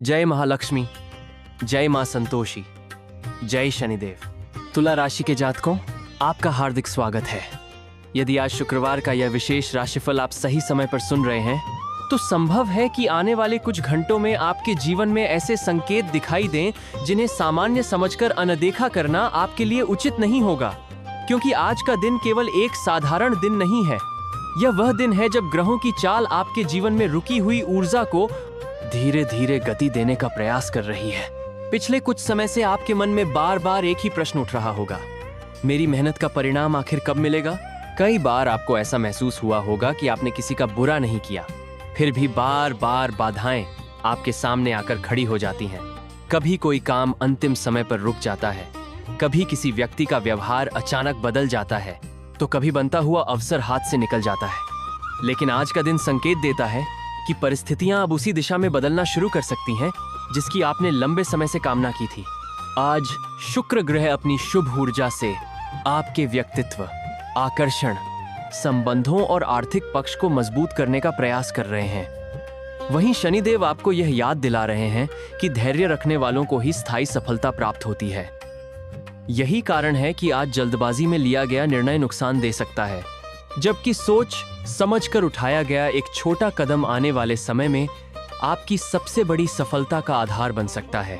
जय महालक्ष्मी, जय मां संतोषी, जय शनिदेव। तुला राशि के जातकों, आपका हार्दिक स्वागत है। यदि आज शुक्रवार का यह विशेष राशिफल आप सही समय पर सुन रहे हैं तो संभव है कि आने वाले कुछ घंटों में आपके जीवन में ऐसे संकेत दिखाई दें जिन्हें सामान्य समझकर अनदेखा करना आपके लिए उचित नहीं होगा, क्योंकि आज का दिन केवल एक साधारण दिन नहीं है। यह वह दिन है जब ग्रहों की चाल आपके जीवन में रुकी हुई ऊर्जा को धीरे धीरे गति देने का प्रयास कर रही है। पिछले कुछ समय से आपके मन में बार बार एक ही प्रश्न उठ रहा होगा, मेरी मेहनत का परिणाम आखिर कब मिलेगा? कई बार आपको ऐसा महसूस हुआ होगा कि आपने किसी का बुरा नहीं किया, फिर भी बार बार बाधाएं आपके सामने आकर खड़ी हो जाती हैं। कभी कोई काम अंतिम समय पर रुक जाता है, कभी किसी व्यक्ति का व्यवहार अचानक बदल जाता है, तो कभी बनता हुआ अवसर हाथ से निकल जाता है। लेकिन आज का दिन संकेत देता है कि परिस्थितियां अब उसी दिशा में बदलना शुरू कर सकती हैं जिसकी आपने लंबे समय से कामना की थी। आज शुक्र ग्रह अपनी शुभ ऊर्जा से आपके व्यक्तित्व, आकर्षण, संबंधों और आर्थिक पक्ष को मजबूत करने का प्रयास कर रहे हैं। वहीं शनिदेव आपको यह याद दिला रहे हैं कि धैर्य रखने वालों को ही स्थायी सफलता प्राप्त होती है। यही कारण है कि आज जल्दबाजी में लिया गया निर्णय नुकसान दे सकता है, जबकि सोच समझकर उठाया गया एक छोटा कदम आने वाले समय में आपकी सबसे बड़ी सफलता का आधार बन सकता है।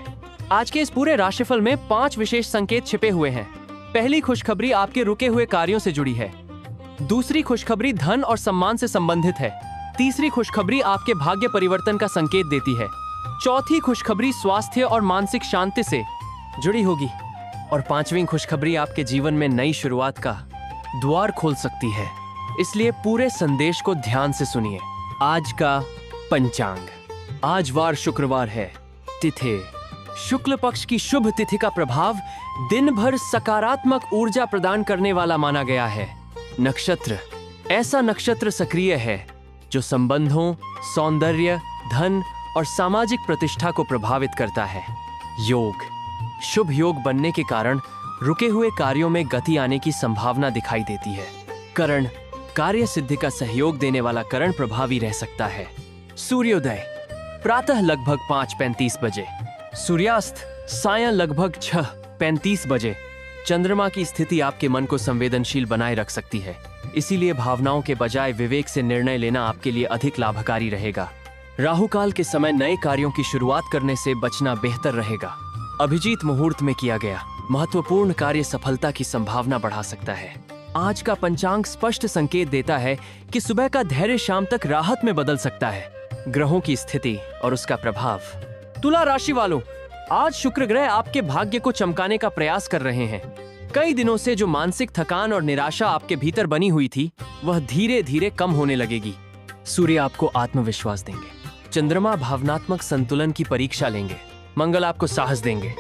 आज के इस पूरे राशिफल में 5 विशेष संकेत छिपे हुए हैं। पहली खुशखबरी आपके रुके हुए कार्यों से जुड़ी है। दूसरी खुशखबरी धन और सम्मान से संबंधित है। तीसरी खुशखबरी आपके भाग्य परिवर्तन का संकेत देती है। चौथी खुशखबरी स्वास्थ्य और मानसिक शांति से जुड़ी होगी। और 5वीं खुशखबरी आपके जीवन में नई शुरुआत का द्वार खोल सकती है। इसलिए पूरे संदेश को ध्यान से सुनिए। आज का पंचांग। आज वार शुक्रवार है। तिथि शुक्ल पक्ष की शुभ तिथि का प्रभाव दिन भर सकारात्मक ऊर्जा प्रदान करने वाला माना गया है। नक्षत्र ऐसा नक्षत्र सक्रिय है जो संबंधों, सौंदर्य, धन और सामाजिक प्रतिष्ठा को प्रभावित करता है। योग शुभ योग बनने के कारण रुके हुए कार्यों में गति आने की संभावना दिखाई देती है। करण कार्य सिद्धि का सहयोग देने वाला करण प्रभावी रह सकता है। सूर्योदय प्रातः लगभग 5:35 बजे, सूर्यास्त सायं लगभग 6:35 बजे। चंद्रमा की स्थिति आपके मन को संवेदनशील बनाए रख सकती है, इसीलिए भावनाओं के बजाय विवेक से निर्णय लेना आपके लिए अधिक लाभकारी रहेगा। राहु काल के समय नए कार्यों की शुरुआत करने से बचना बेहतर रहेगा। अभिजीत मुहूर्त में किया गया महत्वपूर्ण कार्य सफलता की संभावना बढ़ा सकता है। आज का पंचांग स्पष्ट संकेत देता है कि सुबह का धैर्य शाम तक राहत में बदल सकता है। ग्रहों की स्थिति और उसका प्रभाव। तुला राशि वालों, आज शुक्र ग्रह आपके भाग्य को चमकाने का प्रयास कर रहे हैं। कई दिनों से जो मानसिक थकान और निराशा आपके भीतर बनी हुई थी, वह धीरे धीरे कम होने लगेगी। सूर्य आपको आत्मविश्वास देंगे, चंद्रमा भावनात्मक संतुलन की परीक्षा लेंगे, मंगल आपको साहस देंगे,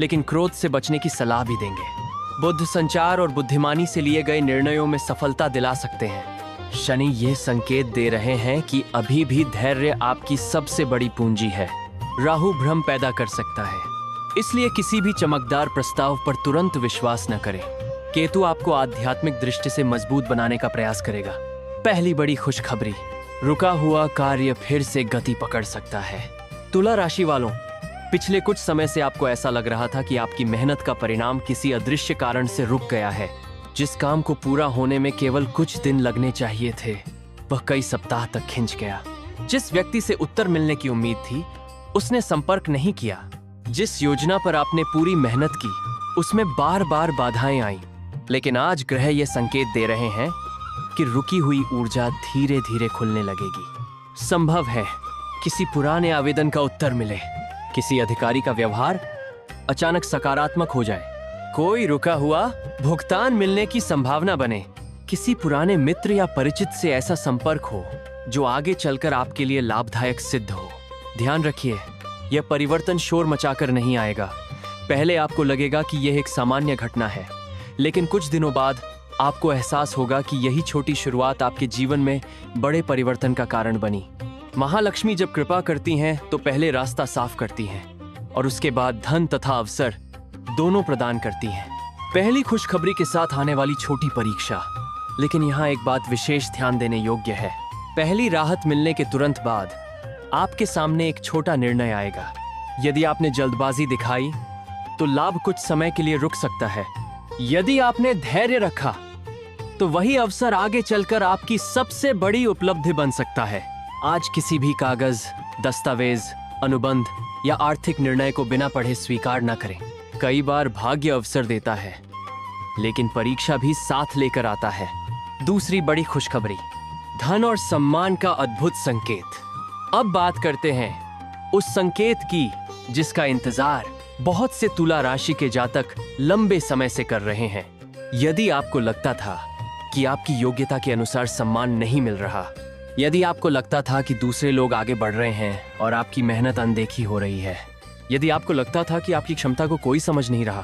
लेकिन क्रोध से बचने की सलाह भी देंगे। बुद्ध संचार और बुद्धिमानी से लिए गए निर्णयों में सफलता दिला सकते हैं। शनि ये संकेत दे रहे हैं कि अभी भी धैर्य आपकी सबसे बड़ी पूंजी है। राहु भ्रम पैदा कर सकता है, इसलिए किसी भी चमकदार प्रस्ताव पर तुरंत विश्वास न करें। केतु आपको आध्यात्मिक दृष्टि से मजबूत बनाने का प्रयास करेगा। पहली बड़ी खुशखबरी, रुका हुआ कार्य फिर से गति पकड़ सकता है। तुला राशि वालों, पिछले कुछ समय से आपको ऐसा लग रहा था कि आपकी मेहनत का परिणाम किसी अदृश्य कारण से रुक गया है। जिस काम को पूरा होने में केवल कुछ दिन लगने चाहिए थे, वह कई सप्ताह तक खिंच गया। जिस व्यक्ति से उत्तर मिलने की उम्मीद थी, उसने संपर्क नहीं किया। जिस योजना पर आपने पूरी मेहनत की, उसमें बार बार बाधाएं आईं। लेकिन आज ग्रह ये संकेत दे रहे हैं कि रुकी हुई ऊर्जा धीरे धीरे खुलने लगेगी। संभव है किसी पुराने आवेदन का उत्तर मिले, किसी अधिकारी का व्यवहार अचानक सकारात्मक हो जाए, कोई रुका हुआ भुगतान मिलने की संभावना बने, किसी पुराने मित्र या परिचित से ऐसा संपर्क हो जो आगे चलकर आपके लिए लाभदायक सिद्ध हो। ध्यान रखिए, यह परिवर्तन शोर मचाकर नहीं आएगा। पहले आपको लगेगा कि यह एक सामान्य घटना है, लेकिन कुछ दिनों बाद आपको एहसास होगा कि यही छोटी शुरुआत आपके जीवन में बड़े परिवर्तन का कारण बनी। महालक्ष्मी जब कृपा करती हैं तो पहले रास्ता साफ करती हैं और उसके बाद धन तथा अवसर दोनों प्रदान करती हैं। पहली खुशखबरी के साथ आने वाली छोटी परीक्षा, लेकिन यहाँ एक बात विशेष ध्यान देने योग्य है। पहली राहत मिलने के तुरंत बाद आपके सामने एक छोटा निर्णय आएगा यदि आपने जल्दबाजी दिखाई तो लाभ कुछ समय के लिए रुक सकता है। यदि आपने धैर्य रखा तो वही अवसर आगे चलकर आपकी सबसे बड़ी उपलब्धि बन सकता है। आज किसी भी कागज, दस्तावेज, अनुबंध या आर्थिक निर्णय को बिना पढ़े स्वीकार न करें। कई बार भाग्य अवसर देता है, लेकिन परीक्षा भी साथ लेकर आता है। दूसरी बड़ी खुशखबरी, धन और सम्मान का अद्भुत संकेत। अब बात करते हैं उस संकेत की जिसका इंतजार बहुत से तुला राशि के जातक लंबे समय से कर रहे हैं। यदि आपको लगता था कि आपकी योग्यता के अनुसार सम्मान नहीं मिल रहा, यदि आपको लगता था कि दूसरे लोग आगे बढ़ रहे हैं और आपकी मेहनत अनदेखी हो रही है, यदि आपको लगता था कि आपकी क्षमता को कोई समझ नहीं रहा,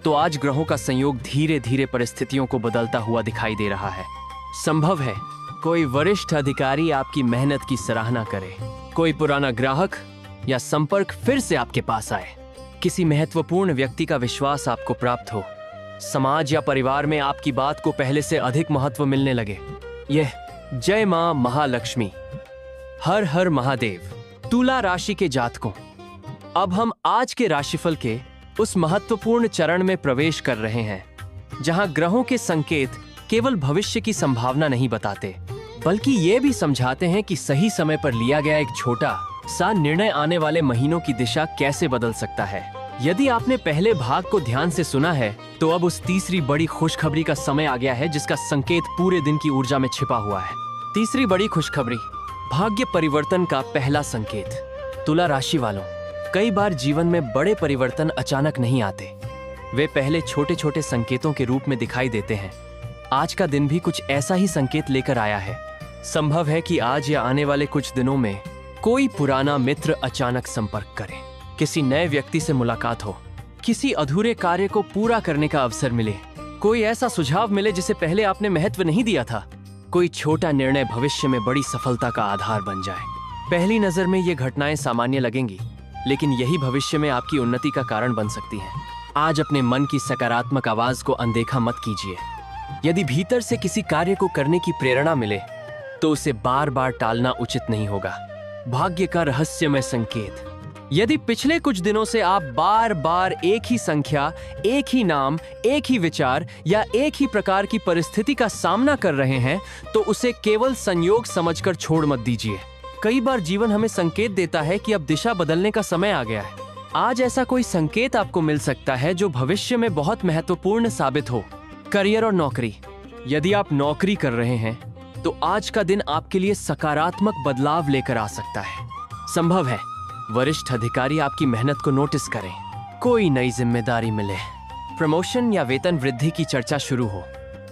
तो आज ग्रहों का संयोग धीरे धीरे परिस्थितियों को बदलता हुआ दिखाई दे रहा है। संभव है कोई वरिष्ठ अधिकारी आपकी मेहनत की सराहना करे, कोई पुराना ग्राहक या संपर्क फिर से आपके पास आए, किसी महत्वपूर्ण व्यक्ति का विश्वास आपको प्राप्त हो, समाज या परिवार में आपकी बात को पहले से अधिक महत्व मिलने लगे। यह जय मां महालक्ष्मी, हर हर महादेव। तुला राशि के जातकों, अब हम आज के राशिफल के उस महत्वपूर्ण चरण में प्रवेश कर रहे हैं जहां ग्रहों के संकेत केवल भविष्य की संभावना नहीं बताते, बल्कि ये भी समझाते हैं कि सही समय पर लिया गया एक छोटा सा निर्णय आने वाले महीनों की दिशा कैसे बदल सकता है। यदि आपने पहले भाग को ध्यान से सुना है, तो अब उस तीसरी बड़ी खुशखबरी का समय आ गया है जिसका संकेत पूरे दिन की ऊर्जा में छिपा हुआ है। तीसरी बड़ी खुशखबरी, भाग्य परिवर्तन का पहला संकेत। तुला राशि वालों, कई बार जीवन में बड़े परिवर्तन अचानक नहीं आते, वे पहले छोटे छोटे संकेतों के रूप में दिखाई देते हैं। आज का दिन भी कुछ ऐसा ही संकेत लेकर आया है। संभव है कि आज या आने वाले कुछ दिनों में कोई पुराना मित्र अचानक संपर्क करे, किसी नए व्यक्ति से मुलाकात हो, किसी अधूरे कार्य को पूरा करने का अवसर मिले, कोई ऐसा सुझाव मिले जिसे पहले आपने महत्व नहीं दिया था, कोई छोटा निर्णय भविष्य में बड़ी सफलता का आधार बन जाए। पहली नजर में ये घटनाएं सामान्य लगेंगी, लेकिन यही भविष्य में आपकी उन्नति का कारण बन सकती हैं। आज अपने मन की सकारात्मक आवाज को अनदेखा मत कीजिए। यदि भीतर से किसी कार्य को करने की प्रेरणा मिले, तो उसे बार बार टालना उचित नहीं होगा। भाग्य का रहस्यमय संकेत, यदि पिछले कुछ दिनों से आप बार बार एक ही संख्या, एक ही नाम, एक ही विचार या एक ही प्रकार की परिस्थिति का सामना कर रहे हैं, तो उसे केवल संयोग समझकर छोड़ मत दीजिए। कई बार जीवन हमें संकेत देता है कि अब दिशा बदलने का समय आ गया है। आज ऐसा कोई संकेत आपको मिल सकता है जो भविष्य में बहुत महत्वपूर्ण साबित हो। करियर और नौकरी, यदि आप नौकरी कर रहे हैं तो आज का दिन आपके लिए सकारात्मक बदलाव लेकर आ सकता है। संभव है वरिष्ठ अधिकारी आपकी मेहनत को नोटिस करें, कोई नई जिम्मेदारी मिले, प्रमोशन या वेतन वृद्धि की चर्चा शुरू हो,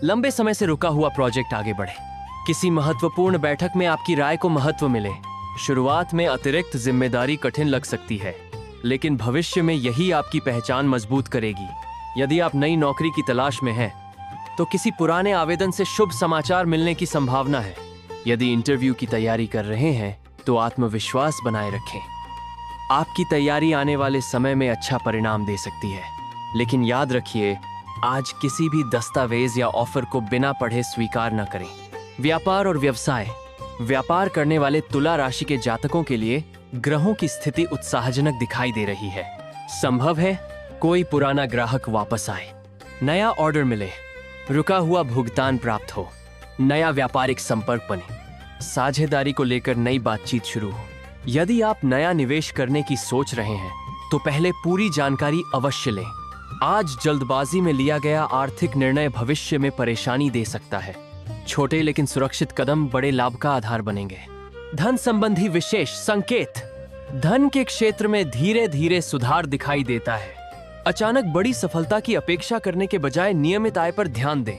लंबे समय से रुका हुआ प्रोजेक्ट आगे बढ़े, किसी महत्वपूर्ण बैठक में आपकी राय को महत्व मिले। शुरुआत में अतिरिक्त जिम्मेदारी कठिन लग सकती है, लेकिन भविष्य में यही आपकी पहचान मजबूत करेगी। यदि आप नई नौकरी की तलाश में हैं, तो किसी पुराने आवेदन से शुभ समाचार मिलने की संभावना है। यदि इंटरव्यू की तैयारी कर रहे हैं, तो आत्मविश्वास बनाए रखें। आपकी तैयारी आने वाले समय में अच्छा परिणाम दे सकती है, लेकिन याद रखिए, आज किसी भी दस्तावेज या ऑफर को बिना पढ़े स्वीकार न करें। व्यापार और व्यवसाय, व्यापार करने वाले तुला राशि के जातकों के लिए ग्रहों की स्थिति उत्साहजनक दिखाई दे रही है। संभव है कोई पुराना ग्राहक वापस आए, नया ऑर्डर मिले, रुका हुआ भुगतान प्राप्त हो, नया व्यापारिक संपर्क बने, साझेदारी को लेकर नई बातचीत शुरू हो। यदि आप नया निवेश करने की सोच रहे हैं, तो पहले पूरी जानकारी अवश्य लें। आज जल्दबाजी में लिया गया आर्थिक निर्णय भविष्य में परेशानी दे सकता है। छोटे लेकिन सुरक्षित कदम बड़े लाभ का आधार बनेंगे। धन संबंधी विशेष संकेत, धन के क्षेत्र में धीरे धीरे सुधार दिखाई देता है। अचानक बड़ी सफलता की अपेक्षा करने के बजाय नियमित आय पर ध्यान दें।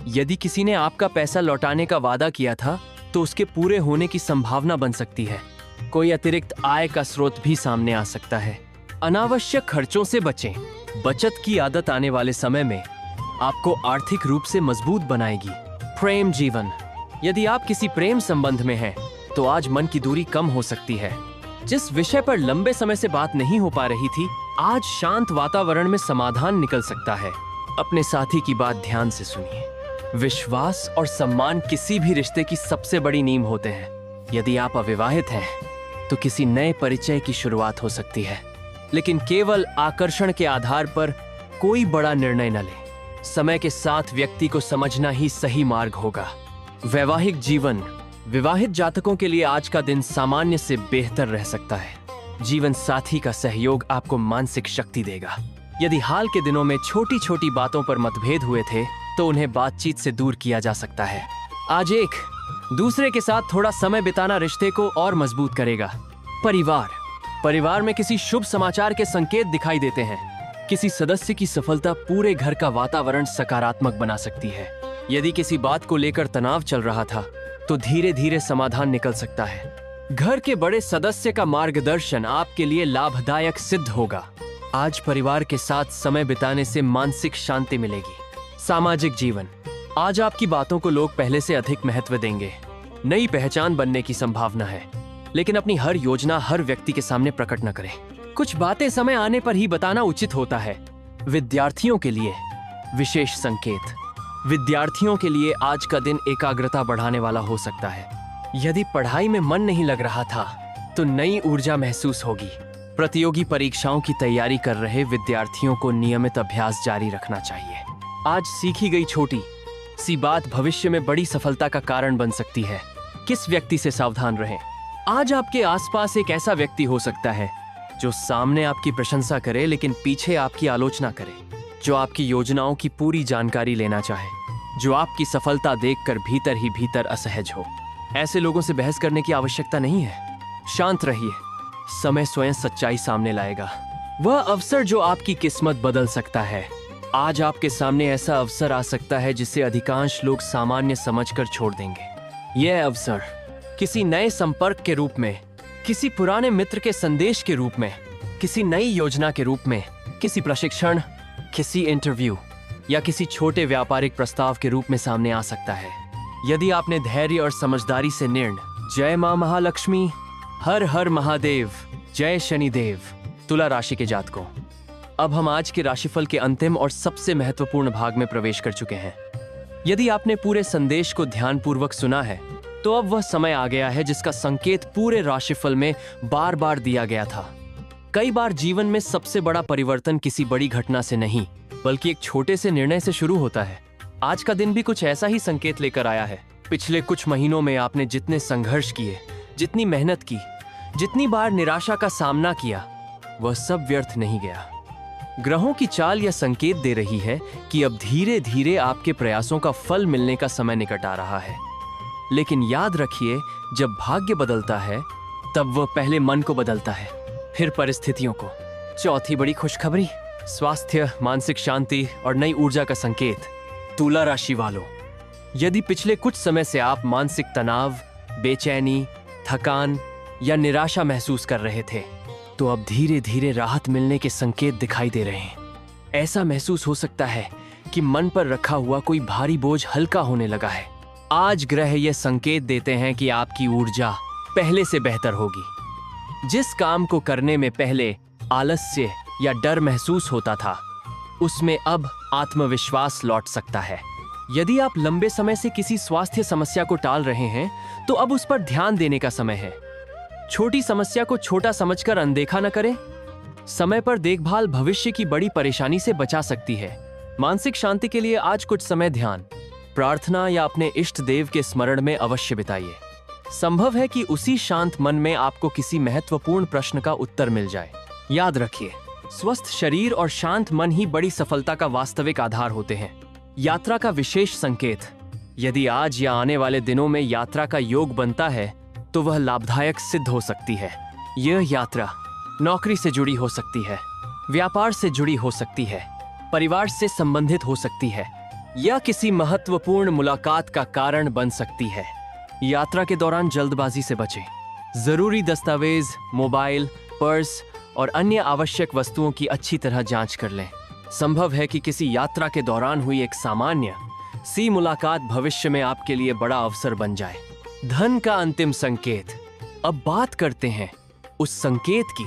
यदि किसी ने आपका पैसा लौटाने का वादा किया था, तो उसके पूरे होने की संभावना बन सकती है। कोई अतिरिक्त आय का स्रोत भी सामने आ सकता है। अनावश्यक खर्चों से बचें। बचत की आदत आने वाले समय में आपको आर्थिक रूप से मजबूत बनाएगी। प्रेम जीवन, यदि आप किसी प्रेम संबंध में हैं, तो आज मन की दूरी कम हो सकती है। जिस विषय पर लंबे समय से बात नहीं हो पा रही थी, आज शांत वातावरण में समाधान निकल सकता है। अपने साथी की बात ध्यान से सुनिए। विश्वास और सम्मान किसी भी रिश्ते की सबसे बड़ी नींव होते हैं। यदि आप अविवाहित हैं, तो किसी नए परिचय की शुरुआत हो सकती है। लेकिन केवल आकर्षण के आधार पर कोई बड़ा निर्णय न ले। समय के साथ व्यक्ति को समझना ही सही मार्ग होगा। वैवाहिक जीवन। विवाहित जातकों के लिए आज का दिन सामान्य से बेहतर रह सकता है। जीवन साथी का सहयोग आपको मानसिक शक्ति देगा। यदि हाल के दिनों में छोटी छोटी बातों पर मतभेद हुए थे तो उन्हें बातचीत से दूर किया जा सकता है। आज एक दूसरे के साथ थोड़ा समय बिताना रिश्ते को और मजबूत करेगा। परिवार में किसी शुभ समाचार के संकेत दिखाई देते हैं। किसी सदस्य की सफलता पूरे घर का वातावरण सकारात्मक बना सकती है। यदि किसी बात को लेकर तनाव चल रहा था तो धीरे धीरे समाधान निकल सकता है। घर के बड़े सदस्य का मार्गदर्शन आपके लिए लाभदायक सिद्ध होगा। आज परिवार के साथ समय बिताने से मानसिक शांति मिलेगी। सामाजिक जीवन। आज आपकी बातों को लोग पहले से अधिक महत्व देंगे। नई पहचान बनने की संभावना है, लेकिन अपनी हर योजना हर व्यक्ति के सामने प्रकट न करें। कुछ बातें समय आने पर ही बताना उचित होता है। विद्यार्थियों के लिए विशेष संकेत। विद्यार्थियों के लिए आज का दिन एकाग्रता बढ़ाने वाला हो सकता है। यदि पढ़ाई में मन नहीं लग रहा था तो नई ऊर्जा महसूस होगी। प्रतियोगी परीक्षाओं की तैयारी कर रहे विद्यार्थियों को नियमित अभ्यास जारी रखना चाहिए। आज सीखी गई छोटी सी बात भविष्य में बड़ी सफलता का कारण बन सकती है। किस व्यक्ति से सावधान रहें। आज आपके आसपास एक ऐसा व्यक्ति हो सकता है जो सामने आपकी प्रशंसा करे लेकिन पीछे आपकी आलोचना करे, जो आपकी योजनाओं की पूरी जानकारी लेना चाहे, जो आपकी सफलता देखकर भीतर ही भीतर असहज हो। ऐसे लोगों से बहस करने की आवश्यकता नहीं है। शांत रहिए, समय स्वयं सच्चाई सामने लाएगा। वह अवसर जो आपकी किस्मत बदल सकता है। आज आपके सामने ऐसा अवसर आ सकता है जिसे अधिकांश लोग सामान्य समझकर छोड़ देंगे। यह अवसर किसी नए संपर्क के रूप में, किसी पुराने मित्र के संदेश के रूप में, किसी नई योजना के रूप में, किसी प्रशिक्षण, किसी इंटरव्यू या किसी छोटे व्यापारिक प्रस्ताव के रूप में सामने आ सकता है। यदि आपने धैर्य और समझदारी से निर्णय। जय मां महालक्ष्मी, हर हर महादेव, जय शनिदेव। तुला राशि के जातकों, अब हम आज के राशिफल के अंतिम और सबसे महत्वपूर्ण भाग में प्रवेश कर चुके हैं। यदि आपने पूरे संदेश को ध्यानपूर्वक सुना है तो अब वह समय आ गया है जिसका संकेत पूरे राशिफल में बार बार दिया गया था। कई बार जीवन में सबसे बड़ा परिवर्तन किसी बड़ी घटना से नहीं बल्कि एक छोटे से निर्णय से शुरू होता है। आज का दिन भी कुछ ऐसा ही संकेत लेकर आया है। पिछले कुछ महीनों में आपने जितने संघर्ष किए, जितनी मेहनत की, जितनी बार निराशा का सामना किया, वह सब व्यर्थ नहीं गया। ग्रहों की चाल यह संकेत दे रही है कि अब धीरे धीरे आपके प्रयासों का फल मिलने का समय निकट आ रहा है। लेकिन याद रखिए, जब भाग्य बदलता है तब वह पहले मन को बदलता है, फिर परिस्थितियों को। चौथी बड़ी खुशखबरी, स्वास्थ्य, मानसिक शांति और नई ऊर्जा का संकेत। तुला राशि वालों, यदि पिछले कुछ समय से आप मानसिक तनाव, बेचैनी, थकान या निराशा महसूस कर रहे थे तो अब धीरे धीरे राहत मिलने के संकेत दिखाई दे रहे हैं। ऐसा महसूस हो सकता है कि मन पर रखा हुआ कोई भारी बोझ हल्का होने लगा है। आज ग्रह ये संकेत देते हैं कि आपकी ऊर्जा पहले से बेहतर होगी। जिस काम को करने में पहले आलस्य या डर महसूस होता था उसमें अब आत्मविश्वास लौट सकता है। यदि आप लंबे समय से किसी स्वास्थ्य समस्या को टाल रहे हैं तो अब उस पर ध्यान देने का समय है। छोटी समस्या को छोटा समझकर अनदेखा न करें। समय पर देखभाल भविष्य की बड़ी परेशानी से बचा सकती है। मानसिक शांति के लिए आज कुछ समय ध्यान, प्रार्थना या अपने इष्ट देव के स्मरण में अवश्य बिताइए। संभव है कि उसी शांत मन में आपको किसी महत्वपूर्ण प्रश्न का उत्तर मिल जाए। याद रखिए, स्वस्थ शरीर और शांत मन ही बड़ी सफलता का वास्तविक आधार होते हैं। यात्रा का विशेष संकेत, यदि आज या आने वाले दिनों में यात्रा का योग बनता है तो वह लाभदायक सिद्ध हो सकती है। यह यात्रा नौकरी से जुड़ी हो सकती है, व्यापार से जुड़ी हो सकती है, परिवार से संबंधित हो सकती है या किसी महत्वपूर्ण मुलाकात का कारण बन सकती है। यात्रा के दौरान जल्दबाजी से बचें। जरूरी दस्तावेज, मोबाइल, पर्स और अन्य आवश्यक वस्तुओं की अच्छी तरह जांच कर लें। संभव है कि किसी यात्रा के दौरान हुई एक सामान्य सी मुलाकात भविष्य में आपके लिए बड़ा अवसर बन जाए। धन का अंतिम संकेत। अब बात करते हैं उस संकेत की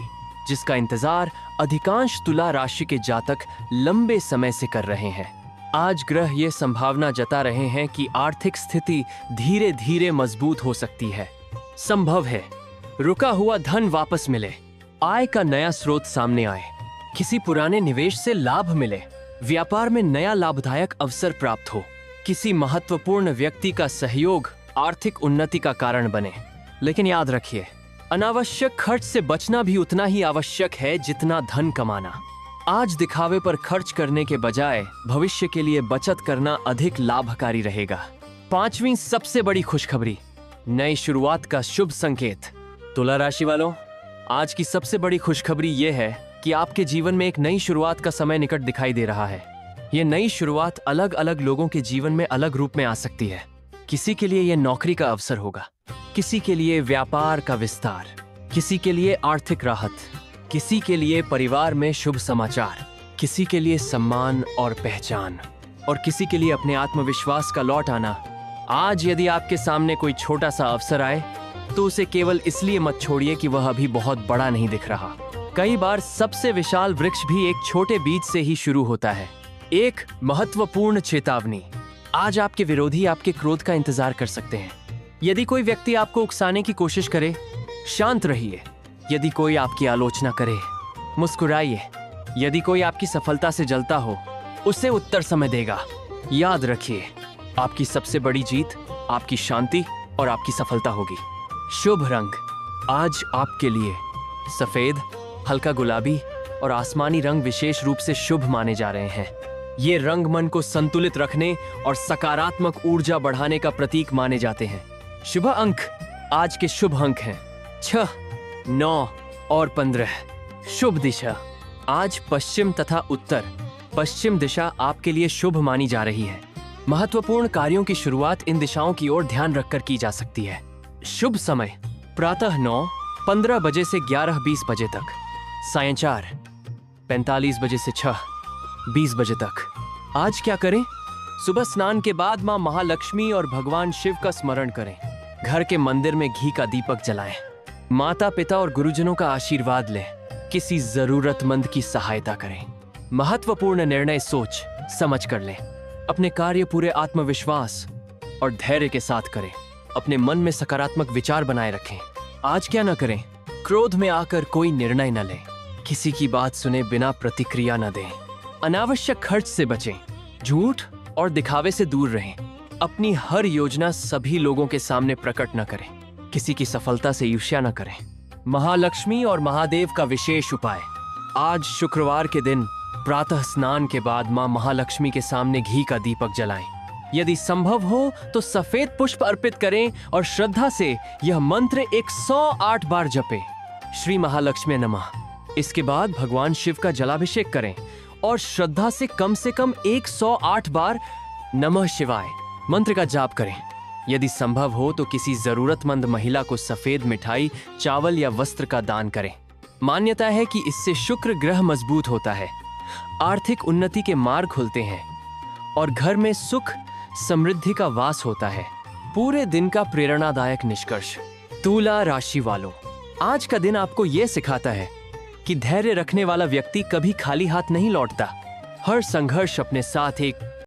जिसका इंतजार अधिकांश तुला राशि के जातक लंबे समय से कर रहे हैं। आज ग्रह ये संभावना जता रहे हैं कि आर्थिक स्थिति धीरे धीरे मजबूत हो सकती है। संभव है रुका हुआ धन वापस मिले, आय का नया स्रोत सामने आए, किसी पुराने निवेश से लाभ मिले, व्यापार में नया लाभदायक अवसर प्राप्त हो, किसी महत्वपूर्ण व्यक्ति का सहयोग आर्थिक उन्नति का कारण बने। लेकिन याद रखिए, अनावश्यक खर्च से बचना भी उतना ही आवश्यक है जितना धन कमाना। आज दिखावे पर खर्च करने के बजाय भविष्य के लिए बचत करना अधिक लाभकारी रहेगा। 5वीं सबसे बड़ी खुशखबरी, नई शुरुआत का शुभ संकेत। तुला राशि वालों, आज की सबसे बड़ी खुशखबरी यह है कि आपके जीवन में एक नई शुरुआत का समय निकट दिखाई दे रहा है। यह नई शुरुआत अलग अलग लोगों के जीवन में अलग रूप में आ सकती है। किसी के लिए यह नौकरी का अवसर होगा, किसी के लिए व्यापार का विस्तार, किसी के लिए आर्थिक राहत, किसी के लिए परिवार में शुभ समाचार, किसी के लिए सम्मान और पहचान, और किसी के लिए अपने आत्मविश्वास का लौट आना। आज यदि आपके सामने कोई छोटा सा अवसर आए तो उसे केवल इसलिए मत छोड़िए कि वह अभी बहुत बड़ा नहीं दिख रहा। कई बार सबसे विशाल वृक्ष भी एक छोटे बीज से ही शुरू होता है। एक महत्वपूर्ण चेतावनी, आज आपके विरोधी आपके क्रोध का इंतजार कर सकते हैं। यदि कोई व्यक्ति आपको उकसाने की कोशिश करे, शांत रहिए। यदि कोई आपकी आलोचना करे, मुस्कुराइए। यदि कोई आपकी सफलता से जलता हो, उसे उत्तर समय देगा। याद रखिए, आपकी सबसे बड़ी जीत आपकी शांति और आपकी सफलता होगी। शुभ रंग आज आपके लिए सफेद, हल्का गुलाबी और आसमानी रंग विशेष रूप से शुभ माने जा रहे हैं। ये रंग मन को संतुलित रखने और सकारात्मक ऊर्जा बढ़ाने का प्रतीक माने जाते हैं। शुभ अंक आज के शुभ अंक हैं 6, 9 और 15। शुभ दिशा आज पश्चिम तथा उत्तर पश्चिम दिशा आपके लिए शुभ मानी जा रही है। महत्वपूर्ण कार्यों की शुरुआत इन दिशाओं की ओर ध्यान रखकर की जा सकती है। शुभ समय प्रातः 9:15 बजे से 11:20 बजे तक, सायं 4:45 बजे से 6:20 बजे तक। आज क्या करें? सुबह स्नान के बाद मां महालक्ष्मी और भगवान शिव का स्मरण करें। घर के मंदिर में घी का दीपक जलाएं। माता पिता और गुरुजनों का आशीर्वाद लें। किसी जरूरतमंद की सहायता करें। महत्वपूर्ण निर्णय सोच समझ कर लें। अपने कार्य पूरे आत्मविश्वास और धैर्य के साथ करें। अपने मन में सकारात्मक विचार बनाए रखें। आज क्या न करें? क्रोध में आकर कोई निर्णय न लें। किसी की बात सुने बिना प्रतिक्रिया न दें। अनावश्यक खर्च से बचें। झूठ और दिखावे से दूर रहें। अपनी हर योजना सभी लोगों के सामने प्रकट न करें। किसी की सफलता से ईर्ष्या न करें। महालक्ष्मी और महादेव का विशेष उपाय, आज शुक्रवार के दिन प्रातः स्नान के बाद मां महालक्ष्मी के सामने घी का दीपक जलाएं। यदि संभव हो तो सफेद पुष्प अर्पित करें और श्रद्धा से यह मंत्र 108 बार जपें। श्री महालक्ष्मी नमः। इसके बाद भगवान शिव का जलाभिषेक करें और श्रद्धा से कम 108 बार नमः शिवाय मंत्र का जाप करें। यदि संभव हो तो किसी जरूरतमंद महिला को सफेद मिठाई, चावल या वस्त्र का दान करें। मान्यता है कि इससे शुक्र ग्रह मजबूत होता है, आर्थिक उन्नति के मार्ग खुलते हैं और घर में सुख समृद्धि का वास होता है। पूरे दिन का प्रेरणादायक निष्कर्ष। तुला राशि वालों, आज का दिन आपको यह सिखाता है कि धैर्य रखने वाला व्यक्ति कभी खाली हाथ नहीं लौटता। हर संघर्ष अपने साथ एक